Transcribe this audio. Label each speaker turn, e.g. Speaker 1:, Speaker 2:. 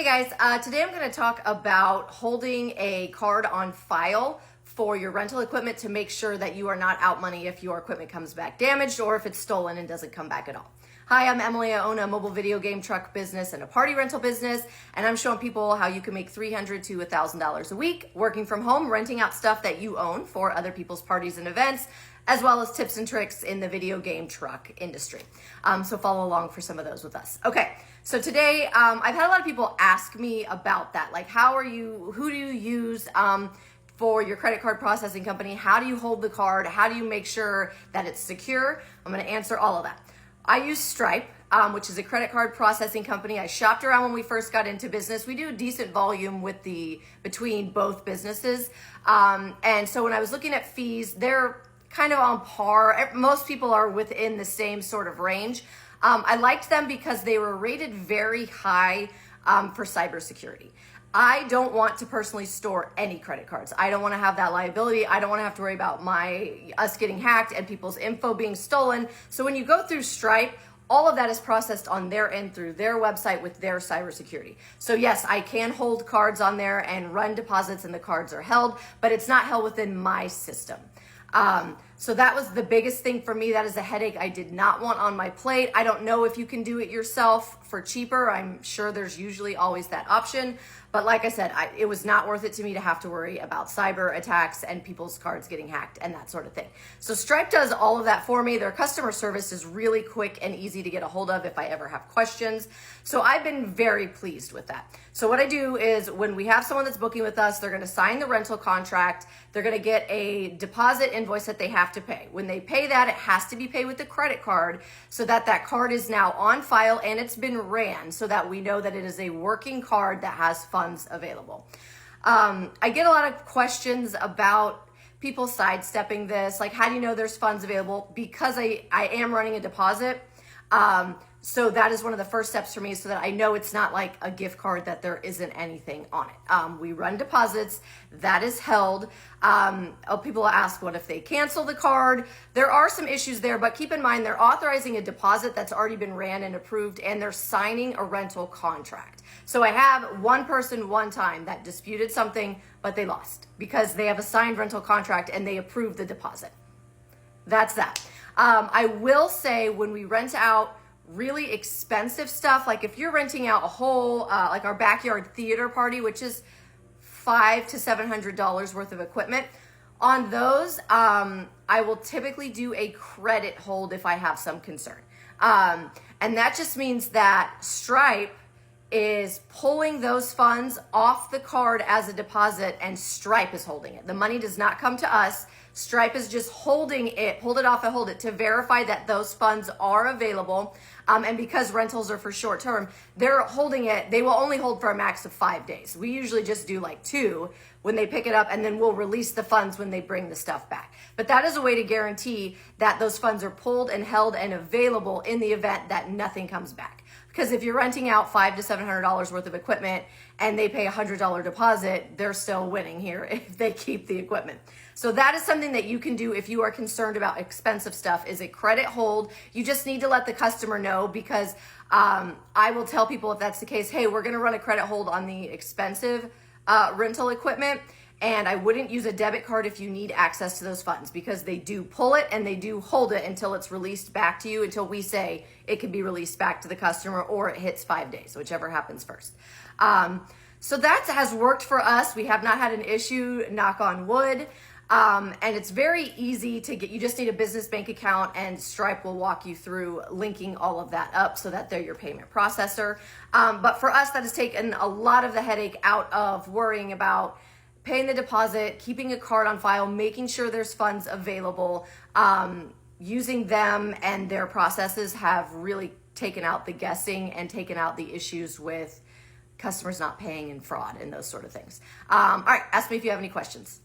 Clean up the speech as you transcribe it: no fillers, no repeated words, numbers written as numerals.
Speaker 1: Hey guys, today I'm going to talk about holding a card on file for your rental equipment to make sure that you are not out money if your equipment comes back damaged or if it's stolen and doesn't come back at all. Hi, I'm Emily. I own a mobile video game truck business and a party rental business, and I'm showing people how you can make $300 to $1,000 a week working from home, renting out stuff that you own for other people's parties and events, as well as tips and tricks in the video game truck industry. So follow along for some of those with us. Okay, so today I've had a lot of people ask me about that. Like, who do you use for your credit card processing company? How do you hold the card? How do you make sure that it's secure? I'm gonna answer all of that. I use Stripe, which is a credit card processing company. I shopped around when we first got into business. We do decent volume between both businesses. And so when I was looking at fees, they're kind of on par. Most people are within the same sort of range. I liked them because they were rated very high for cybersecurity. I don't want to personally store any credit cards. I don't want to have that liability. I don't want to have to worry about us getting hacked and people's info being stolen. So when you go through Stripe, all of that is processed on their end through their website with their cybersecurity. So yes, I can hold cards on there and run deposits and the cards are held, but it's not held within my system. So that was the biggest thing for me. That is a headache I did not want on my plate. I don't know if you can do it yourself for cheaper. I'm sure there's usually always that option. But like I said, it was not worth it to me to have to worry about cyber attacks and people's cards getting hacked and that sort of thing. So Stripe does all of that for me. Their customer service is really quick and easy to get a hold of if I ever have questions. So I've been very pleased with that. So what I do is when we have someone that's booking with us, they're going to sign the rental contract. They're going to get a deposit invoice that they have to pay. When they pay that, it has to be paid with a credit card so that that card is now on file and it's been ran so that we know that it is a working card that has funds available. I get a lot of questions about people sidestepping this. Like, how do you know there's funds available? Because I am running a deposit. So that is one of the first steps for me so that I know it's not like a gift card that there isn't anything on it. We run deposits, that is held. People ask, what if they cancel the card? There are some issues there, but keep in mind they're authorizing a deposit that's already been ran and approved, and they're signing a rental contract. So I have one person one time that disputed something, but they lost because they have a signed rental contract and they approved the deposit. That's that. I will say when we rent out really expensive stuff, like if you're renting out a whole, like our backyard theater party, which is $500 to $700 worth of equipment, on those, I will typically do a credit hold if I have some concern. And that just means that Stripe is pulling those funds off the card as a deposit and Stripe is holding it. The money does not come to us. Stripe is just holding it, hold it off and hold it to verify that those funds are available. And because rentals are for short term, they're holding it. They will only hold for a max of 5 days. We usually just do like 2 when they pick it up, and then we'll release the funds when they bring the stuff back. But that is a way to guarantee that those funds are pulled and held and available in the event that nothing comes back. Because if you're renting out $500 to $700 worth of equipment and they pay a $100 deposit, they're still winning here if they keep the equipment. So that is something that you can do if you are concerned about expensive stuff, is a credit hold. You just need to let the customer know, because I will tell people if that's the case, hey, we're going to run a credit hold on the expensive rental equipment. And I wouldn't use a debit card if you need access to those funds, because they do pull it and they do hold it until it's released back to you, until we say it can be released back to the customer or it hits 5 days, whichever happens first. So that has worked for us. We have not had an issue, knock on wood. And it's very easy to get. You just need a business bank account, and Stripe will walk you through linking all of that up so that they're your payment processor. But for us, that has taken a lot of the headache out of worrying about paying the deposit, keeping a card on file, making sure there's funds available. Using them and their processes have really taken out the guessing and taken out the issues with customers not paying and fraud and those sort of things. All right, ask me if you have any questions.